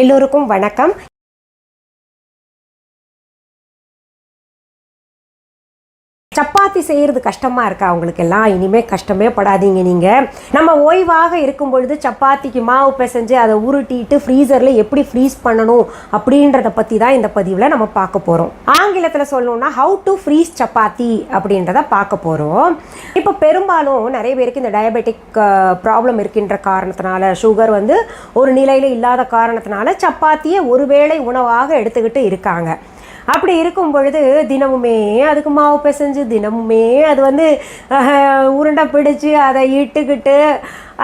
எல்லோருக்கும் வணக்கம். சப்பாத்தி செய்கிறது கஷ்டமாக இருக்கா அவங்களுக்கெல்லாம்? இனிமேல் கஷ்டமே படாதீங்க. நீங்கள் நம்ம ஓய்வாக இருக்கும் பொழுது சப்பாத்திக்கு மாவு பிசைஞ்சு அதை உருட்டிட்டு ஃப்ரீசரில் எப்படி ஃப்ரீஸ் பண்ணணும் அப்படின்றத பற்றி தான் இந்த பதிவில் நம்ம பார்க்க போகிறோம். ஆங்கிலத்தில் சொல்லணும்னா ஹவு டு ஃப்ரீஸ் சப்பாத்தி அப்படின்றத பார்க்க போகிறோம். இப்போ பெரும்பாலும் நிறைய பேருக்கு இந்த டயபெட்டிக் ப்ராப்ளம் இருக்கின்ற காரணத்தினால, சுகர் ஒரு நிலையில் இல்லாத காரணத்தினால சப்பாத்தியை ஒருவேளை உணவாக எடுத்துக்கிட்டு இருக்காங்க. அப்படி இருக்கும் பொழுது தினமுமே அதுக்கு மாவு பிசைஞ்சு தினமுமே அது உருண்டை பிடிச்சி அதை இட்டுக்கிட்டு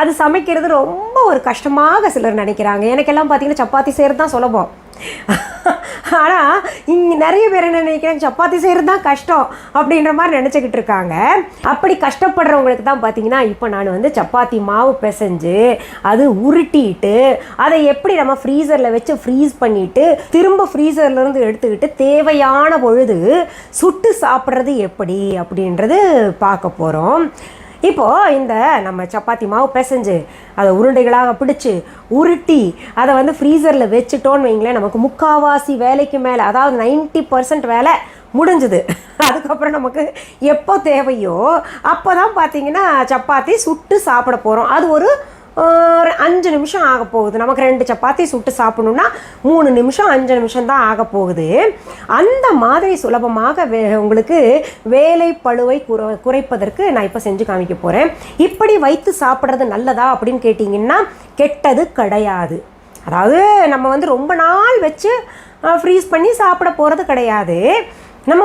அது சமைக்கிறது ரொம்ப ஒரு கஷ்டமாக சிலர் நினைக்கிறாங்க. எனக்கெல்லாம் பார்த்திங்கன்னா சப்பாத்தி செய்கிறது தான் சுலபம். ஆனால் இங்கே நிறைய பேர் என்ன நினைக்கிறாங்க, சப்பாத்தி செய்கிறது தான் கஷ்டம் அப்படின்ற மாதிரி நினச்சிக்கிட்டு இருக்காங்க. அப்படி கஷ்டப்படுறவங்களுக்கு தான் பார்த்திங்கன்னா இப்போ நான் சப்பாத்தி மாவு பிசைஞ்சு அது உருட்டிட்டு அதை எப்படி நம்ம ஃப்ரீசரில் வச்சு ஃப்ரீஸ் பண்ணிவிட்டு திரும்ப ஃப்ரீசர்லேருந்து எடுத்துக்கிட்டு தேவையான பொழுது சுட்டு சாப்பிட்றது எப்படி அப்படின்றது பார்க்க போகிறோம். இப்போது இந்த நம்ம சப்பாத்தி மாவு பிசைஞ்சு அதை உருண்டைகளாக பிடிச்சி உருட்டி அதை ஃப்ரீசரில் வச்சுட்டோன்னு வைங்களேன், நமக்கு முக்கால்வாசி வேலைக்கு மேலே, அதாவது 90% வேலை முடிஞ்சுது. அதுக்கப்புறம் நமக்கு எப்போ தேவையோ அப்போ தான் பார்த்திங்கன்னா சப்பாத்தி சுட்டு சாப்பிட போகிறோம். அது ஒரு 5 நிமிஷம் ஆக போகுது. நமக்கு 2 சப்பாத்தி சுட்டு சாப்பிடணுன்னா 3 நிமிஷம் 5 நிமிஷம் தான் ஆக போகுது. அந்த மாதிரி சுலபமாக உங்களுக்கு வேலை பளுவை குறைப்பதற்கு நான் இப்போ செஞ்சு காமிக்க போகிறேன். இப்படி வைத்து சாப்பிட்றது நல்லதா அப்படின்னு கேட்டிங்கன்னா கெட்டது கிடையாது. அதாவது நம்ம ரொம்ப நாள் வச்சு ஃப்ரீஸ் பண்ணி சாப்பிட போகிறது கிடையாது. நம்ம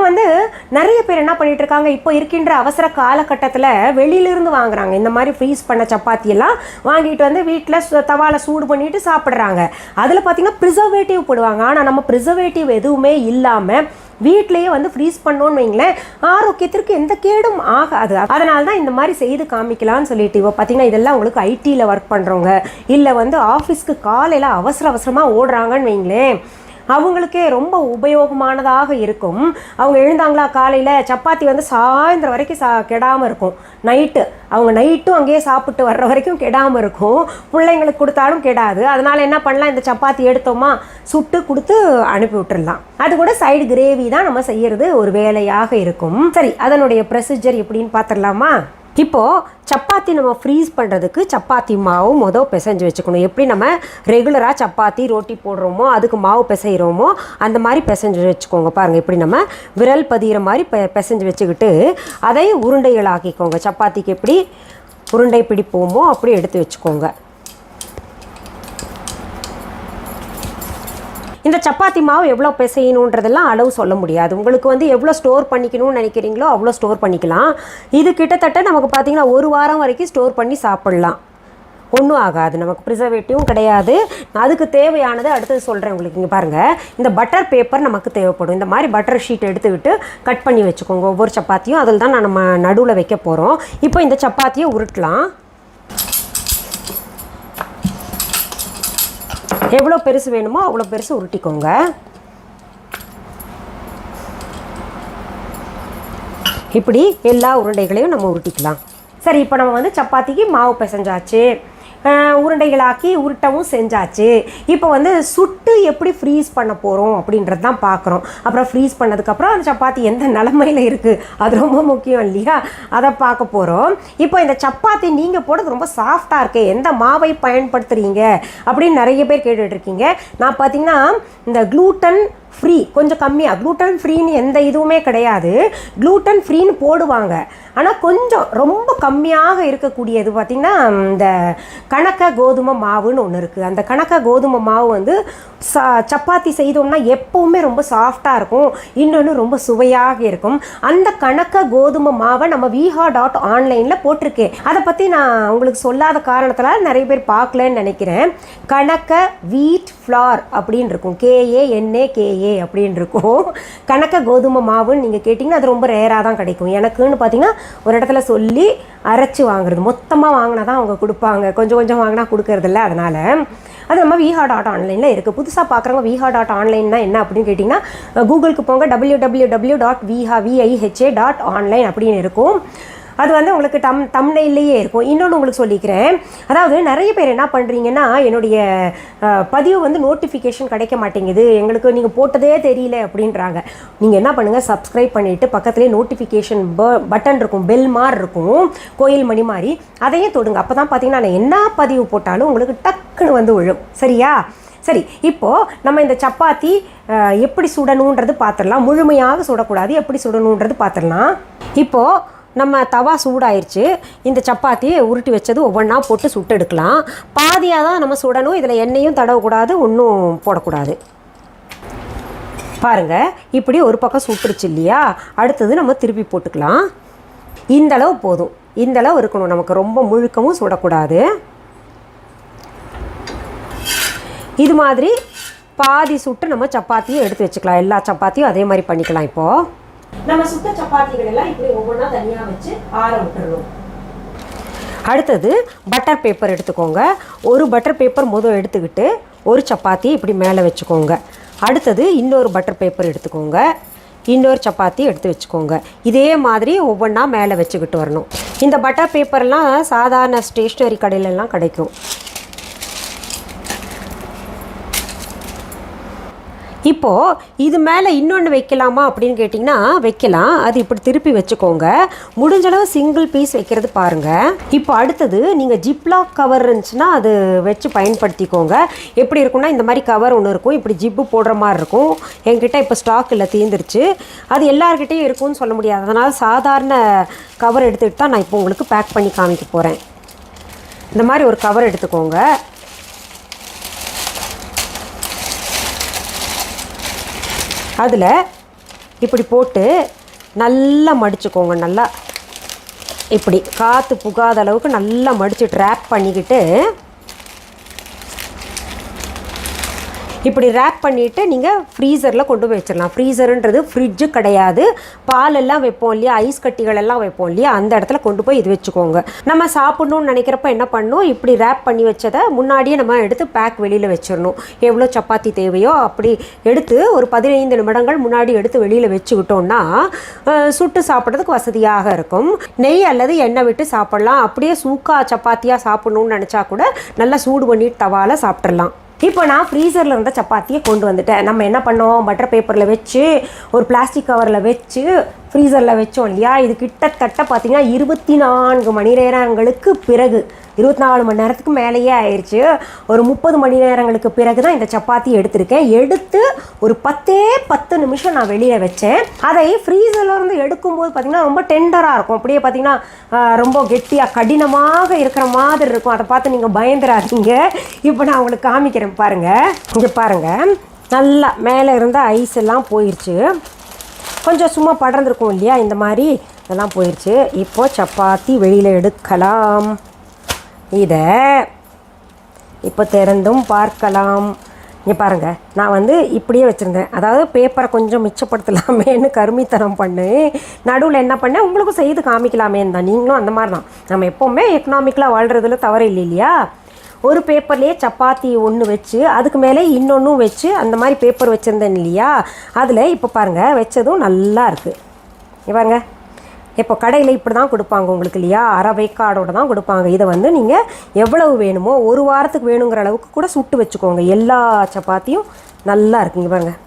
நிறைய பேர் என்ன பண்ணிகிட்டு இருக்காங்க, இப்போ இருக்கின்ற அவசர காலகட்டத்தில் வெளியிலிருந்து வாங்குறாங்க. இந்த மாதிரி ஃப்ரீஸ் பண்ண சப்பாத்தியெல்லாம் வாங்கிட்டு வீட்டில் தவாலை சூடு பண்ணிட்டு சாப்பிட்றாங்க. அதில் பார்த்திங்கன்னா ப்ரிசர்வேட்டிவ் போடுவாங்க. ஆனால் நம்ம ப்ரிசர்வேட்டிவ் எதுவுமே இல்லாமல் வீட்லேயே ஃப்ரீஸ் பண்ணோன்னு வைங்களேன், ஆரோக்கியத்திற்கு எந்த கேடும் ஆகாது. அதனால தான் இந்த மாதிரி செய்து காமிக்கலான்னு சொல்லிட்டு இப்போ பார்த்திங்கன்னா இதெல்லாம் உங்களுக்கு ஐடியில் ஒர்க் பண்ணுறவங்க, இல்லை ஆஃபீஸ்க்கு காலையில் அவசரமாக ஓடுறாங்கன்னு வைங்களேன், அவங்களுக்கே ரொம்ப உபயோகமானதாக இருக்கும். அவங்க எழுந்தாங்களா காலையில் சப்பாத்தி சாயந்தரம் வரைக்கும் கெடாமல் இருக்கும். அவங்க நைட்டும் அங்கேயே சாப்பிட்டு வர்ற வரைக்கும் கெடாமல் இருக்கும். பிள்ளைங்களுக்கு கொடுத்தாலும் கெடாது. அதனால் என்ன பண்ணலாம், இந்த சப்பாத்தி எடுத்தோமா சுட்டு கொடுத்து அனுப்பி விட்டுடலாம். அது கூட சைடு கிரேவி தான் நம்ம செய்கிறது ஒரு வேலையாக இருக்கும். சரி, அதனுடைய ப்ரொசீஜர் எப்படின்னு பார்த்துடலாமா? இப்போது சப்பாத்தி நம்ம ஃப்ரீஸ் பண்ணுறதுக்கு சப்பாத்தி மாவு பிசைஞ்சு வச்சுக்கணும். எப்படி நம்ம ரெகுலராக சப்பாத்தி ரோட்டி போடுறோமோ அதுக்கு மாவு பிசைகிறோமோ அந்த மாதிரி பிசைஞ்சு வச்சுக்கோங்க. பாருங்கள், இப்படி நம்ம விரல் பதிகிற மாதிரி பிசைஞ்சு வச்சுக்கிட்டு அதை உருண்டைகளாக்கிக்கோங்க. சப்பாத்திக்கு எப்படி உருண்டை பிடிப்போமோ அப்படி எடுத்து வச்சுக்கோங்க. இந்த சப்பாத்தி மாவு எவ்வளோ பிசையணுன்றதெல்லாம் அளவு சொல்ல முடியாது. உங்களுக்கு எவ்வளோ ஸ்டோர் பண்ணிக்கணும்னு நினைக்கிறீங்களோ அவ்வளோ ஸ்டோர் பண்ணிக்கலாம். இது கிட்டத்தட்ட நமக்கு பார்த்திங்கன்னா 1 வாரம் வரைக்கும் ஸ்டோர் பண்ணி சாப்பிட்லாம். ஒன்றும் ஆகாது, நமக்கு ப்ரிசர்வேட்டிவும் கிடையாது. அதுக்கு தேவையானது அடுத்தது சொல்கிறேன் உங்களுக்கு. இங்கே பாருங்கள், இந்த பட்டர் பேப்பர் நமக்கு தேவைப்படும். இந்த மாதிரி பட்டர் ஷீட் எடுத்துக்கிட்டு கட் பண்ணி வச்சுக்கோங்க. ஒவ்வொரு சப்பாத்தியும் அதில் தான் நம்ம நடுவில் வைக்க போகிறோம். இப்போ இந்த சப்பாத்தியை உருட்டலாம். எவ்வளோ பெருசு வேணுமோ அவ்வளோ பெருசு உருட்டிக்கோங்க. இப்படி எல்லா உருண்டைகளையும் நம்ம உருட்டிக்கலாம். சரி, இப்போ நம்ம சப்பாத்திக்கு மாவு பிசைஞ்சாச்சு, உருண்டைகளாக்கி உருட்டவும் செஞ்சாச்சு. இப்போ சுட்டு எப்படி ஃப்ரீஸ் பண்ண போகிறோம் அப்படின்றது தான் பார்க்குறோம். அப்புறம் ஃப்ரீஸ் பண்ணதுக்கப்புறம் அந்த சப்பாத்தி எந்த நிலமையில் இருக்குது அது ரொம்ப முக்கியம் இல்லையா, அதை பார்க்க போகிறோம். இப்போ இந்த சப்பாத்தி நீங்கள் போடுறது ரொம்ப சாஃப்டாக இருக்கு, எந்த மாவை பயன்படுத்துகிறீங்க அப்படின்னு நிறைய பேர் கேட்டுட்ருக்கீங்க. நான் பார்த்திங்கன்னா இந்த க்ளூட்டன் ஃப்ரீ கொஞ்சம் கம்மியாக, க்ளூட்டன் ஃப்ரீன்னு எந்த இதுவுமே கிடையாது. க்ளூட்டன் ஃப்ரீன்னு போடுவாங்க, ஆனால் கொஞ்சம் ரொம்ப கம்மியாக இருக்கக்கூடியது பார்த்திங்கன்னா இந்த கணக்க கோதுமை மாவுன்னு ஒன்று இருக்குது. அந்த கணக்க கோதுமை மாவு சப்பாத்தி செய்தோம்னா எப்போவுமே ரொம்ப சாஃப்டாக இருக்கும், இன்னொன்று ரொம்ப சுவையாக இருக்கும். அந்த கணக்க கோதுமை மாவை நம்ம viha.online போட்டிருக்கேன். அதை பற்றி நான் உங்களுக்கு சொல்லாத காரணத்தில் நிறைய பேர் பார்க்கலன்னு நினைக்கிறேன். கணக்க வீட் ஃப்ளார் அப்படின்னு இருக்கும், KANAKA அப்படின்னு இருக்கும். கணக்க கோதுமை மாவுன்னு நீங்கள் கேட்டிங்கன்னா அது ரொம்ப ரேராக தான் கிடைக்கும். எனக்குன்னு பார்த்தீங்கன்னா ஒரு இடத்துல சொல்லி அரைச்சி வாங்குறது, மொத்தமாக வாங்கினா தான் அவங்க கொடுப்பாங்க, கொஞ்சம் கொஞ்சம் வாங்கினா கொடுக்கறதில்ல. அதனால் அது நம்ம viha.online இருக்குது. புதுசாக பார்க்குறவங்க viha.online என்ன அப்படின்னு கேட்டிங்கன்னா கூகுளுக்கு போங்க, www.viha.online அப்படின்னு இருக்கும். அது வந்து உங்களுக்கு தம்ப்நெயில்லையே இருக்கும். இன்னொன்று உங்களுக்கு சொல்லிக்கிறேன், அதாவது நிறைய பேர் என்ன பண்ணுறீங்கன்னா, என்னுடைய பதிவு வந்து நோட்டிஃபிகேஷன் கிடைக்க மாட்டேங்குது, எங்களுக்கு நீங்கள் போட்டதே தெரியல அப்படின்றாங்க. நீங்கள் என்ன பண்ணுங்கள், சப்ஸ்கிரைப் பண்ணிவிட்டு பக்கத்துலேயே நோட்டிஃபிகேஷன் பட்டன் இருக்கும், பெல் மாதிரி இருக்கும், கோயில் மணி மாதிரி, அதையும் தொடுங்க. அப்போ தான் பார்த்தீங்கன்னா நான் என்ன பதிவு போட்டாலும் உங்களுக்கு டக்குன்னு வந்து விழும். சரியா? சரி, இப்போது நம்ம இந்த சப்பாத்தி எப்படி சுடணுன்றது பார்த்துடலாம். முழுமையாக சுடக்கூடாது, எப்படி சுடணுன்றது பார்த்துடலாம். இப்போது நம்ம தவா சூடாயிருச்சு. இந்த சப்பாத்தியை உருட்டி வச்சது ஒவ்வொன்றா போட்டு சுட்டு எடுக்கலாம். பாதியாக தான் நம்ம சுடணும். இதில் எண்ணெயும் தடவக்கூடாது, ஒன்றும் போடக்கூடாது. பாருங்கள், இப்படி ஒரு பக்கம் சுட்டுருச்சு இல்லையா? அடுத்தது நம்ம திருப்பி போட்டுக்கலாம். இந்தளவு போதும், இந்தளவு இருக்கணும் நமக்கு, ரொம்ப முழுக்கவும் சுடக்கூடாது. இது மாதிரி பாதி சுட்டு நம்ம சப்பாத்தியும் எடுத்து வச்சுக்கலாம். எல்லா சப்பாத்தியும் அதே மாதிரி பண்ணிக்கலாம். இப்போது நம்ம சுட்ட சப்பாத்திகள் எல்லாம் இப்படி ஒவ்வொன்றா தனியாக வச்சு ஆற விட்டுறணும். அடுத்தது பட்டர் பேப்பர் எடுத்துக்கோங்க. ஒரு பட்டர் பேப்பர் முதல் எடுத்துக்கிட்டு ஒரு சப்பாத்தி இப்படி மேலே வச்சுக்கோங்க. அடுத்தது இன்னொரு பட்டர் பேப்பர் எடுத்துக்கோங்க, இன்னொரு சப்பாத்தி எடுத்து வச்சுக்கோங்க. இதே மாதிரி ஒவ்வொன்றா மேலே வச்சுக்கிட்டு வரணும். இந்த பட்டர் பேப்பர்லாம் சாதாரண ஸ்டேஷ்னரி கடையிலெல்லாம் கிடைக்கும். இப்போது இது மேலே இன்னொன்று வைக்கலாமா அப்படின்னு கேட்டிங்கன்னா வைக்கலாம். அது இப்படி திருப்பி வச்சுக்கோங்க. முடிஞ்சளவு சிங்கிள் பீஸ் வைக்கிறது பாருங்கள். இப்போ அடுத்தது நீங்கள் ஜிப்லாக் கவர் இருந்துச்சுன்னா அது வச்சு பயன்படுத்திக்கோங்க. எப்படி இருக்குன்னா, இந்த மாதிரி கவர் ஒன்று இருக்கும், இப்படி ஜிப்பு போடுற மாதிரி இருக்கும். என்கிட்ட இப்போ ஸ்டாக் இல்லை, தீர்ந்துருச்சு. அது எல்லார்கிட்டையும் இருக்கும்னு சொல்ல முடியாது. அதனால் சாதாரண கவர் எடுத்துகிட்டு தான் நான் இப்போ உங்களுக்கு பேக் பண்ணி காமிக்க போகிறேன். இந்த மாதிரி ஒரு கவர் எடுத்துக்கோங்க. அதில் இப்படி போட்டு நல்லா மடிச்சுக்கோங்க. நல்லா இப்படி காற்று புகாத அளவுக்கு நல்லா மடித்து ரேப் பண்ணிக்கிட்டு, இப்படி ரேப் பண்ணிவிட்டு நீங்கள் ஃப்ரீசரில் கொண்டு போய் வச்சிடலாம். ஃப்ரீசருன்றது ஃப்ரிட்ஜு கிடையாது. பாலெல்லாம் வைப்போம் இல்லையா, ஐஸ் கட்டிகள் எல்லாம் வைப்போம் இல்லையா, அந்த இடத்துல கொண்டு போய் இது வச்சுக்கோங்க. நம்ம சாப்பிட்ணுன்னு நினைக்கிறப்ப என்ன பண்ணணும், இப்படி ரேப் பண்ணி வச்சதை முன்னாடியே நம்ம எடுத்து பேக் வெளியில் வச்சிடணும். எவ்வளோ சப்பாத்தி தேவையோ அப்படி எடுத்து ஒரு 15 நிமிடங்கள் முன்னாடி எடுத்து வெளியில் வச்சுக்கிட்டோன்னா சுட்டு சாப்பிட்றதுக்கு வசதியாக இருக்கும். நெய் அல்லது எண்ணெய் விட்டு சாப்பிட்லாம். அப்படியே சூக்கா சப்பாத்தியாக சாப்பிட்ணுன்னு நினச்சா கூட நல்லா சூடு பண்ணிட்டு தவால சாப்பிட்றலாம். இப்போ நான் ஃப்ரீசரில் இருந்த சப்பாத்தியை கொண்டு வந்துட்டேன். நம்ம என்ன பண்ணோம், பட்டர் பேப்பரில் வச்சு ஒரு பிளாஸ்டிக் கவரில் வச்சு ஃப்ரீசரில் வச்சோம் இல்லையா? இது கிட்டத்தட்ட பார்த்திங்கன்னா 24 மணி நேரங்களுக்கு பிறகு, 24 மணி நேரத்துக்கு மேலேயே ஆயிடுச்சு. ஒரு 30 மணி நேரங்களுக்கு பிறகு தான் இந்த சப்பாத்தி எடுத்திருக்கேன். எடுத்து ஒரு 10 நிமிஷம் நான் வெளியே வச்சேன். அதை ஃப்ரீசர்லேருந்து எடுக்கும்போது பார்த்திங்கன்னா ரொம்ப டெண்டராக இருக்கும். அப்படியே பார்த்திங்கன்னா ரொம்ப கெட்டியாக கடினமாக இருக்கிற மாதிரி இருக்கும். அதை பார்த்து நீங்கள் பயந்துடாதீங்க. இப்போ நான் உங்களுக்கு காமிக்கிறேன் பாருங்கள். இங்கே பாருங்கள், நல்லா மேலே இருந்த ஐஸ் எல்லாம் போயிடுச்சு. கொஞ்சம் சும்மா படர்ந்துருக்கும் இல்லையா, இந்த மாதிரி இதெல்லாம் போயிடுச்சு. இப்போது சப்பாத்தி வெளியில் எடுக்கலாம். இதை இப்போ திறந்தும் பார்க்கலாம். இங்கே பாருங்கள், நான் வந்து இப்படியே வச்சுருந்தேன். அதாவது பேப்பரை கொஞ்சம் மிச்சப்படுத்தலாமேன்னு கருமித்தனம் பண்ணு. நடுவில் என்ன பண்ணேன், உங்களுக்கும் செய்து காமிக்கலாமேன்னு தான். நீங்களும் அந்த மாதிரி தான். நம்ம எப்போவுமே எக்கனாமிக்கலாக வாழ்கிறதுல தவறு இல்லை இல்லையா? ஒரு பேப்பர்லேயே சப்பாத்தி ஒன்று வச்சு அதுக்கு மேலே இன்னொன்றும் வச்சு அந்த மாதிரி பேப்பர் வச்சுருந்தேன் இல்லையா? அதில் இப்போ பாருங்கள் வச்சதும் நல்லா இருக்குது. பாருங்க, இப்போ கடையில் இப்படி தான் கொடுப்பாங்க உங்களுக்கு இல்லையா? அரை வேக்காடோடு தான் கொடுப்பாங்க. இதை வந்து நீங்கள் எவ்வளவு வேணுமோ ஒரு வாரத்துக்கு வேணுங்கிற அளவுக்கு கூட சுட்டு வச்சுக்கோங்க. எல்லா சப்பாத்தியும் நல்லா இருக்குங்க. பாருங்கள்,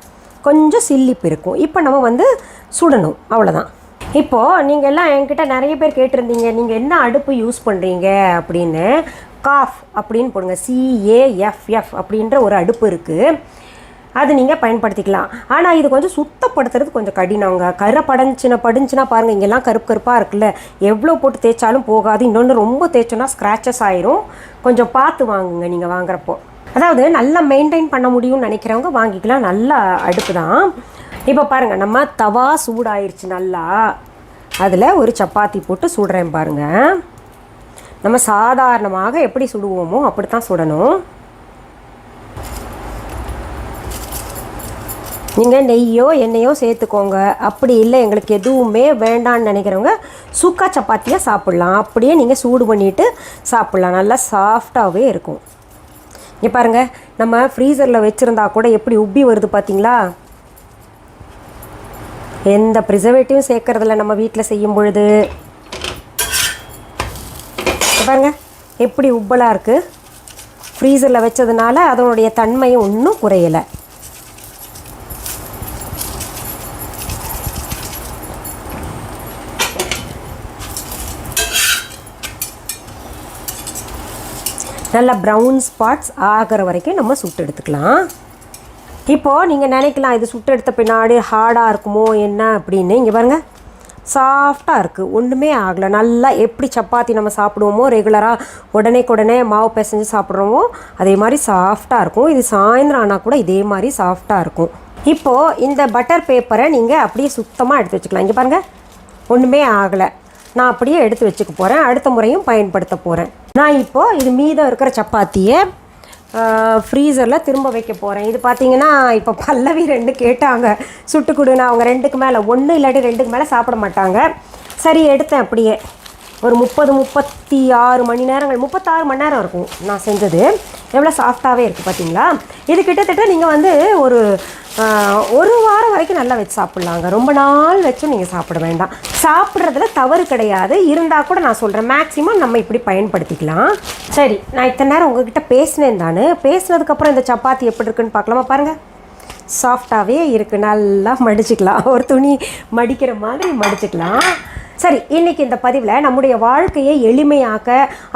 கொஞ்சம் சில்லிப்பு இருக்கும். இப்போ நம்ம வந்து சுடணும், அவ்வளோதான். இப்போது நீங்கள் எல்லாம் என்கிட்ட நிறைய பேர் கேட்டிருந்தீங்க, நீங்கள் என்ன அடுப்பு யூஸ் பண்ணுறீங்க அப்படின்னு. காஃப் அப்படின்னு போடுங்க, CAFF அப்படின்ற ஒரு அடுப்பு இருக்குது. அது நீங்கள் பயன்படுத்திக்கலாம். ஆனால் இது கொஞ்சம் சுத்தப்படுத்துறது கொஞ்சம் கடினங்க. கரை படிஞ்சுன்னா பாருங்கள், இங்கெல்லாம் கருப்பாக இருக்குல்ல, எவ்வளோ போட்டு தேய்ச்சாலும் போகாது. இன்னொன்று ரொம்ப தேய்ச்சோன்னா ஸ்க்ராச்சஸ் ஆயிரும். கொஞ்சம் பார்த்து வாங்குங்க நீங்கள் வாங்குறப்போ. அதாவது நல்லா மெயின்டைன் பண்ண முடியும்னு நினைக்கிறவங்க வாங்கிக்கலாம். நல்ல அடுப்பு தான். இப்போ பாருங்கள், நம்ம தவா சூடாயிருச்சு நல்லா. அதில் ஒரு சப்பாத்தி போட்டு சுடுறேன் பாருங்கள். நம்ம சாதாரணமாக எப்படி சுடுவோமோ அப்படி தான் சுடணும். நீங்கள் நெய்யோ எண்ணெயோ சேர்த்துக்கோங்க. அப்படி இல்லை எங்களுக்கு எதுவுமே வேண்டான்னு நினைக்கிறவங்க சுக்கா சப்பாத்தியாக சாப்பிட்லாம். அப்படியே நீங்கள் சூடு பண்ணிவிட்டு சாப்பிட்லாம். நல்லா சாஃப்டாகவே இருக்கும். இங்கே பாருங்கள், நம்ம ஃப்ரீசரில் வச்சுருந்தா கூட எப்படி உப்பி வருது பார்த்தீங்களா? எந்த ப்ரிசர்வேட்டிவும் சேர்க்கறதில்ல நம்ம வீட்டில் செய்யும் பொழுது. பாருங்கள் எப்படி உப்பலாக இருக்குது. ஃப்ரீசரில் வச்சதுனால அதனுடைய தன்மையும் ஒன்றும் குறையலை. நல்லா ப்ரௌன் ஸ்பாட்ஸ் ஆகிற வரைக்கும் நம்ம சுட்டு எடுத்துக்கலாம். இப்போது நீங்கள் நினைக்கலாம் இது சுட்டு எடுத்த பின்னாடி ஹார்டாக இருக்குமோ என்ன அப்படின்னு. இங்கே பாருங்கள் சாஃப்டாக இருக்குது, ஒன்றுமே ஆகலை. நல்லா எப்படி சப்பாத்தி நம்ம சாப்பிடுவோமோ ரெகுலராக உடனே மாவு பிசைஞ்சு சாப்பிட்றோமோ அதே மாதிரி சாஃப்டாக இருக்கும். இது சாயந்தரம் ஆனால் கூட இதே மாதிரி சாஃப்டாக இருக்கும். இப்போது இந்த பட்டர் பேப்பரை நீங்கள் அப்படியே சுத்தமாக எடுத்து வச்சுக்கலாம். இங்கே பாருங்கள் ஒன்றுமே ஆகலை. நான் அப்படியே எடுத்து வச்சுக்க போகிறேன். அடுத்த முறையும் பயன்படுத்த போகிறேன். நான் இப்போது இது மீதம் இருக்கிற சப்பாத்தியை ஃப்ரீசரில் திரும்ப வைக்க போகிறேன். இது பார்த்தீங்கன்னா இப்போ பல்லவி 2 கேட்டாங்க சுட்டு கொடுன்னு. அவங்க 2க்கு மேலே 1 இல்லாட்டி 2க்கு மேலே சாப்பிட மாட்டாங்க. சரி எடுத்தேன் அப்படியே. ஒரு 36 மணி நேரங்கள் 36 மணி நேரம் இருக்கும் நான் செஞ்சது. எவ்வளோ சாஃப்டாகவே இருக்குது பார்த்தீங்களா. இது கிட்டத்தட்ட நீங்கள் வந்து ஒரு வாரம் வரைக்கும் நல்லா வச்சு சாப்பிட்லாங்க. ரொம்ப நாள் வச்சும் நீங்கள் சாப்பிட வேண்டாம். சாப்பிட்றதுல தவறு கிடையாது. இருந்தால் கூட நான் சொல்கிறேன் மேக்ஸிமம் நம்ம இப்படி பயன்படுத்திக்கலாம். சரி, நான் இத்தனை நேரம் உங்ககிட்ட பேசினேன் தானே. பேசினதுக்கப்புறம் இந்த சப்பாத்தி எப்படி இருக்குன்னு பார்க்கலாமா. பாருங்கள் சாஃப்டாகவே இருக்குது. நல்லா மடிச்சுக்கலாம். ஒரு துணி மடிக்கிற மாதிரி மடிச்சுக்கலாம். சரி, இன்றைக்கி இந்த பதிவில் நம்முடைய வாழ்க்கையை எளிமையாக்க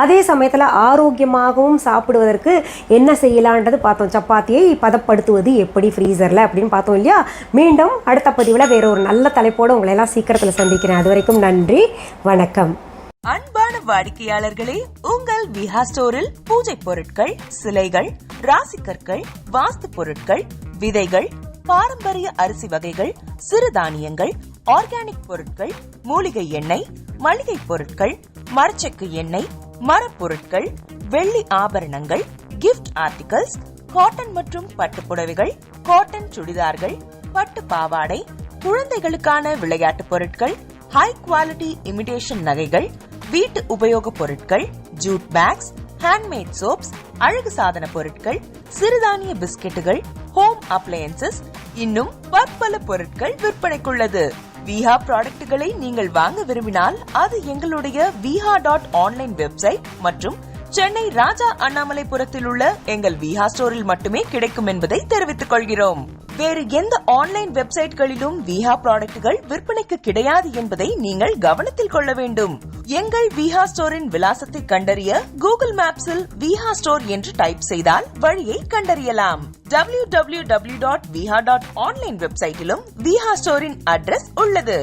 அதே சமயத்தில் ஆரோக்கியமாகவும் சாப்பிடுவதற்கு என்ன செய்யலான்றது பார்த்தோம். சப்பாத்தியை பதப்படுத்துவது எப்படி ஃப்ரீசரில் அப்படின்னு பார்த்தோம் இல்லையா. மீண்டும் அடுத்த பதிவில் வேற ஒரு நல்ல தலைப்போடு உங்களை எல்லாம் சீக்கிரத்தில் சந்திக்கிறேன். அது வரைக்கும் நன்றி, வணக்கம். அன்பான வாடிக்கையாளர்களே, உங்கள் விஹா ஸ்டோரில் பூஜை பொருட்கள், சிலைகள், ராசிக்கற்கள், வாஸ்து பொருட்கள், விதைகள், பாரம்பரிய அரிசி வகைகள், சிறுதானியங்கள், ஆர்கானிக் பொருட்கள், மூலிகை எண்ணெய், மளிகை பொருட்கள், மரச்செக்கு எண்ணெய், மரப்பொருட்கள், வெள்ளி ஆபரணங்கள், கிஃப்ட் ஆர்டிகல்ஸ், காட்டன் மற்றும் பட்டு புடவைகள், காட்டன் சுடிதார்கள், பட்டு பாவாடை, குழந்தைகளுக்கான விளையாட்டு பொருட்கள், ஹை குவாலிட்டி இமிடேஷன் நகைகள், வீட்டு உபயோக பொருட்கள், ஜூட் பேக்ஸ், ஹேண்ட்மேட் சோப்ஸ், அழகு சாதன பொருட்கள், சிறுதானிய பிஸ்கெட்டுகள், ஹோம் அப்ளையன்சஸ், இன்னும் பற்பல பொருட்கள் விற்பனைக்குள்ளது. விஹா ப்ராடக்ட்களை நீங்கள் வாங்க விரும்பினால் அது எங்களுடைய viha.online வெப்சைட் மற்றும் சென்னை ராஜா அண்ணாமலைபுரத்தில் உள்ள எங்கள் விஹா ஸ்டோரில் மட்டுமே கிடைக்கும் என்பதை தெரிவித்துக் கொள்கிறோம். வேறு எந்த ஆன்லைன் வெப்சைட்களிலும் விஹா ப்ராடக்ட்கள் விற்பனைக்கு கிடையாது என்பதை நீங்கள் கவனத்தில் கொள்ள வேண்டும். எங்கள் விஹா ஸ்டோரின் விலாசத்தை கண்டறிய கூகுள் மேப்ஸில் விஹா ஸ்டோர் என்று டைப் செய்தால் வழியை கண்டறியலாம். www.viha.online வெப்சைட்டிலும் விஹா ஸ்டோரின் அட்ரஸ் உள்ளது.